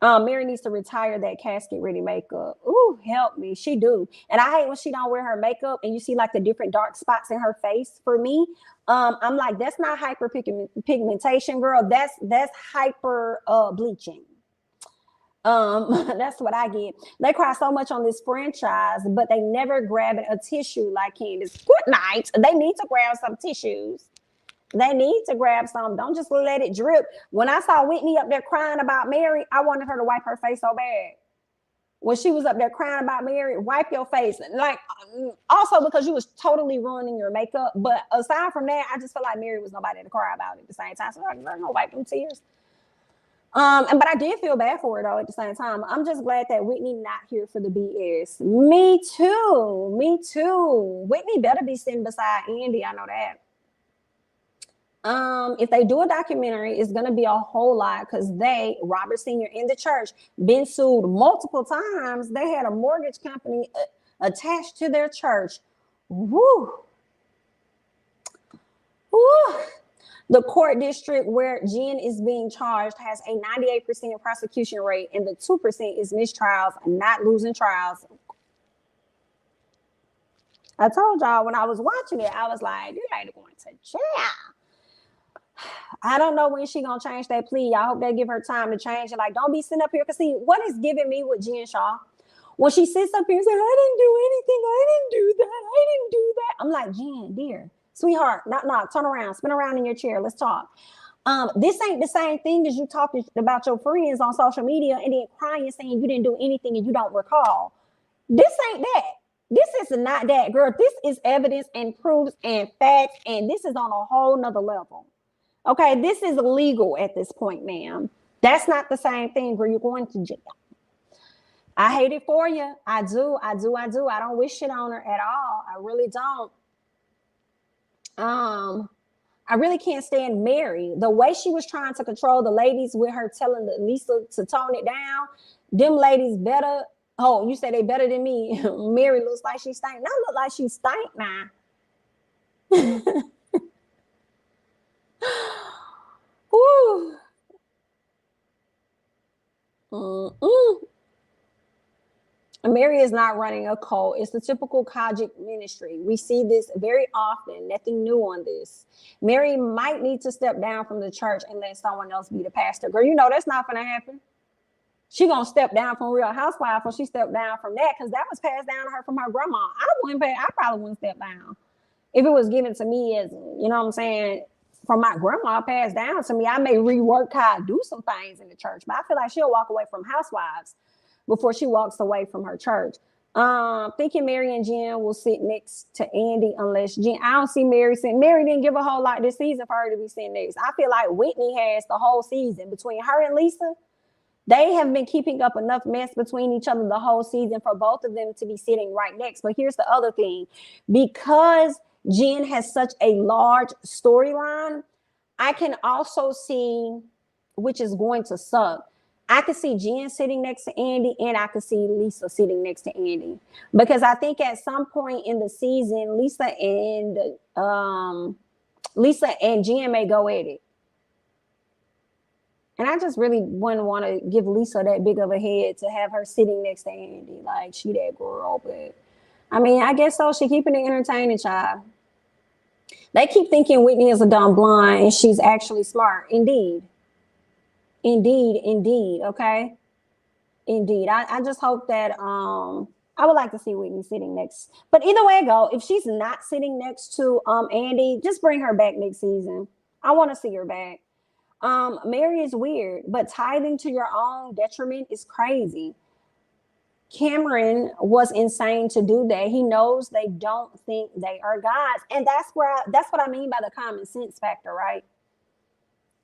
Mary needs to retire that casket ready makeup. Ooh, help me. She do. And I hate when she don't wear her makeup and you see like the different dark spots in her face. For me, I'm like, that's not hyper pigmentation, girl. That's hyper bleaching. That's what I get. They cry so much on this franchise, but they never grab a tissue like Candiace. Good night. They need to grab some tissues. They need to grab some. Don't just let it drip. When I saw Whitney up there crying about Mary, I wanted her to wipe her face so bad. When she was up there crying about Mary, wipe your face. Like, also because you was totally ruining your makeup. But aside from that, I just feel like Mary was nobody to cry about at the same time. So I'm not gonna wipe them tears. But I did feel bad for her though at the same time. I'm just glad that Whitney not here for the BS. Me too. Me too. Whitney better be sitting beside Andy. I know that. If they do a documentary, it's gonna be a whole lot because Robert Sr. in the church, been sued multiple times. They had a mortgage company attached to their church. Woo. Woo. The court district where Jen is being charged has a 98% prosecution rate, and the 2% is mistrials, not losing trials. I told y'all when I was watching it, I was like, this lady going to jail. I don't know when she gonna change that plea. I hope they give her time to change it. Like, don't be sitting up here. Cause see, what is giving me with Jen Shah? When she sits up here and says, I didn't do anything. I didn't do that. I didn't do that. I'm like, Jen, dear, sweetheart, not turn around, spin around in your chair. Let's talk. This ain't the same thing as you talking about your friends on social media and then crying saying you didn't do anything and you don't recall. This ain't that. This is not that, girl. This is evidence and proofs and facts, and this is on a whole nother level. Okay, this is illegal at this point, ma'am. That's not the same thing where you're going to jail. I hate it for you. I do. I don't wish it on her at all. I really don't. I really can't stand Mary. The way she was trying to control the ladies with her telling Lisa to tone it down. Them ladies better. Oh, you say they better than me. Mary looks like she stank. Now look like she stank now. Woo. Mary is not running a cult. It's the typical Kojic ministry. We see this very often. Nothing new on this. Mary might need to step down from the church and let someone else be the pastor. Girl, you know that's not going to happen. She gonna step down from Real Housewives before she stepped down from that because that was passed down to her from her grandma. I probably wouldn't step down if it was given to me as, you know what I'm saying, from my grandma passed down to me. I may rework how I do some things in the church, but I feel like she'll walk away from Housewives before she walks away from her church. Thinking Mary and Jen will sit next to Andy unless Jen. I don't see Mary sitting. Mary didn't give a whole lot this season for her to be sitting next. I feel like Whitney has the whole season between her and Lisa. They have been keeping up enough mess between each other the whole season for both of them to be sitting right next. But here's the other thing. Because Jen has such a large storyline, I can also see, which is going to suck, I could see Jen sitting next to Andy and I could see Lisa sitting next to Andy. Because I think at some point in the season, Lisa and Jen may go at it. And I just really wouldn't want to give Lisa that big of a head to have her sitting next to Andy. Like, she that girl. But, I mean, I guess so. She keeping it entertaining, child. They keep thinking Whitney is a dumb blonde and she's actually smart. Indeed. Okay? Indeed. I just hope that I would like to see Whitney sitting next. But either way it go, if she's not sitting next to Andy, just bring her back next season. I want to see her back. Mary is weird, but tithing to your own detriment is crazy. Cameron was insane to do that. He knows they don't think they are gods. And that's what I mean by the common sense factor, right?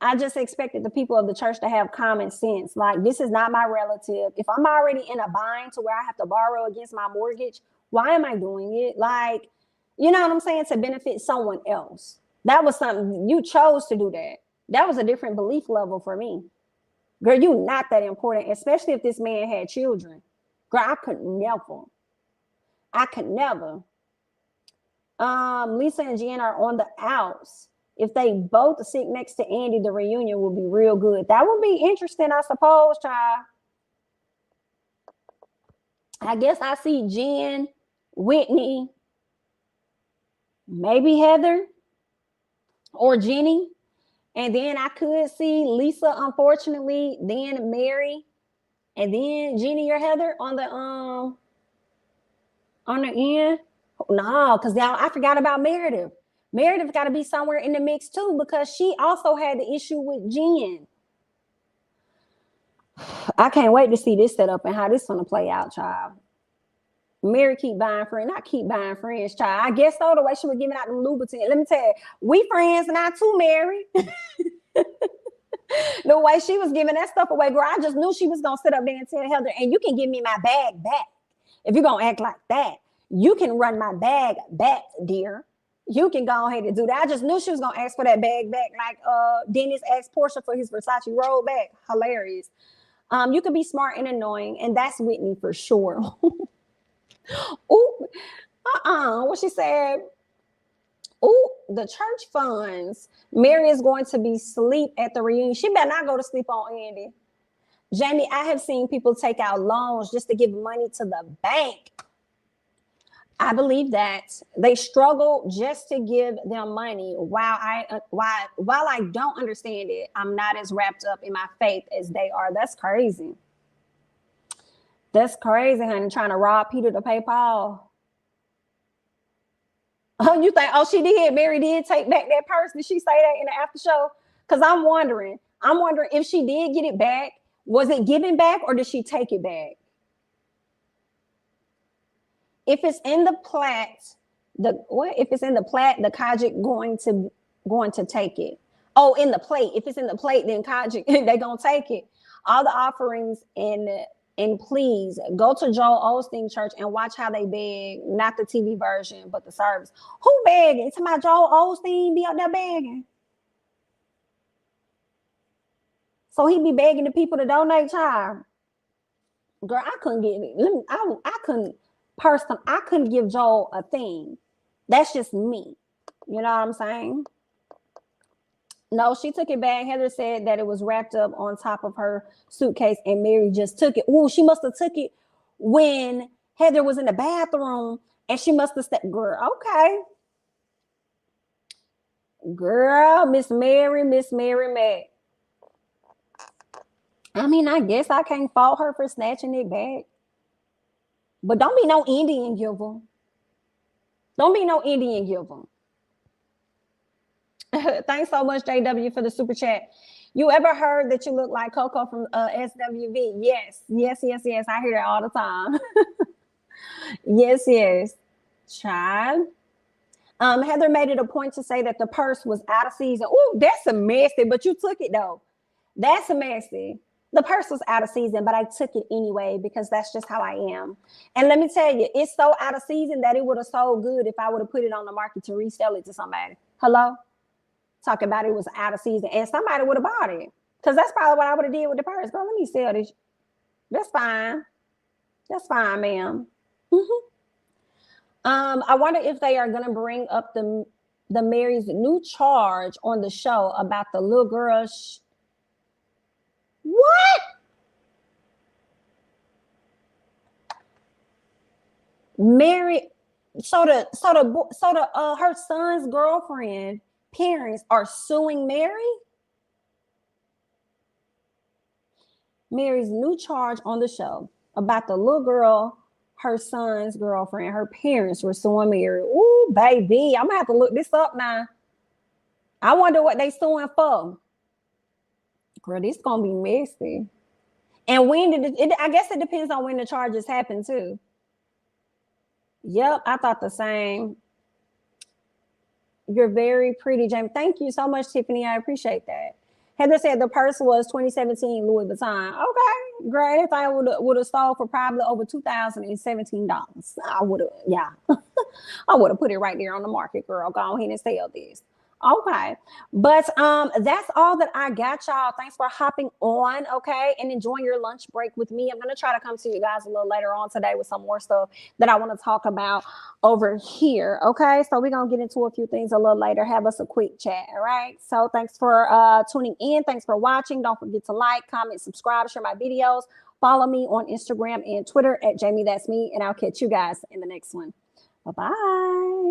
I just expected the people of the church to have common sense. Like, this is not my relative. If I'm already in a bind to where I have to borrow against my mortgage, why am I doing it? Like, you know what I'm saying? To benefit someone else. That was something you chose to do that. That was a different belief level for me. Girl, you not that important, especially if this man had children. Girl, I could never. Lisa and Jen are on the outs. If they both sit next to Andy, the reunion will be real good. That would be interesting, I suppose, child. I guess I see Jen, Whitney, maybe Heather or Jenny. And then I could see Lisa, unfortunately, then Mary, and then Jenny or Heather on the end. No, because now I forgot about Meredith. Meredith got to be somewhere in the mix too, because she also had the issue with Jen. I can't wait to see this setup and how this gonna play out, child. Mary keep buying friends. I keep buying friends, child. I guess so, the way she was giving out the Louboutin. Let me tell you, we friends now too, Mary. The way she was giving that stuff away, girl, I just knew she was gonna sit up there and tell Heather, and you can give me my bag back. If you're gonna act like that, you can run my bag back, dear. You can go ahead and do that. I just knew she was gonna ask for that bag back, like Dennis asked Portia for his Versace robe back. Hilarious. You could be smart and annoying, and that's Whitney for sure. Ooh, what she said. Ooh, the church funds. Mary is going to be asleep at the reunion. She better not go to sleep on Andy. Jamie, I have seen people take out loans just to give money to the bank. I believe that they struggle just to give them money. While I don't understand it, I'm not as wrapped up in my faith as they are. That's crazy. That's crazy, honey, trying to rob Peter to pay Paul. Oh, you think, oh, she did. Mary did take back that purse. Did she say that in the after show? Because I'm wondering if she did get it back, was it given back or did she take it back? If it's in the plat, if it's in the plat, the Kajik going to take it. Oh, in the plate. If it's in the plate, then Kajik, they gonna take it. All the offerings and please go to Joel Osteen Church and watch how they beg, not the TV version, but the service. Who begging? It's my Joel Osteen be out there begging. So he be begging the people to donate, child. Girl, I couldn't get it. I couldn't give Joel a thing. That's just me. You know what I'm saying? No, she took it back. Heather said that it was wrapped up on top of her suitcase and Mary just took it. Oh, she must have took it when Heather was in the bathroom and she must have stepped. Girl, okay. Girl, Miss Mary Mac. I mean, I guess I can't fault her for snatching it back. But don't be no Indian giver. Don't be no Indian giver. Thanks so much, JW, for the super chat. You ever heard that you look like Coco from SWV? Yes. I hear that all the time. Yes. Child. Heather made it a point to say that the purse was out of season. Oh, that's a messy, but you took it though. That's a messy. The purse was out of season, but I took it anyway because that's just how I am. And let me tell you, it's so out of season that it would have sold good if I would have put it on the market to resell it to somebody. Hello? Talking about it was out of season and somebody would have bought it. Because that's probably what I would have did with the purse. Girl, let me sell this. That's fine. That's fine, ma'am. I wonder if they are going to bring up the Mary's new charge on the show about the little girl. What? Mary, so her son's girlfriend parents are suing Mary? Mary's new charge on the show about the little girl, her son's girlfriend, her parents were suing Mary. Ooh, baby, I'm gonna have to look this up now. I wonder what they suing for. Girl, this gonna be messy. And when did it? I guess it depends on when the charges happen too. Yep, I thought the same. You're very pretty, Jamie. Thank you so much, Tiffany. I appreciate that. Heather said the purse was 2017 Louis Vuitton. Okay, great. If I would have sold for probably over $2,017. I would have, yeah. I would have put it right there on the market, girl. Go ahead and sell this. Okay, but that's all that I got, y'all. Thanks for hopping on, okay, and enjoying your lunch break with me. I'm gonna try to come to you guys a little later on today with some more stuff that I want to talk about over here, okay? So we're gonna get into a few things a little later. Have us a quick chat, all right? So thanks for tuning in. Thanks for watching. Don't forget to like, comment, subscribe, share my videos. Follow me on Instagram and Twitter at jamithatsme, and I'll catch you guys in the next one. Bye-bye.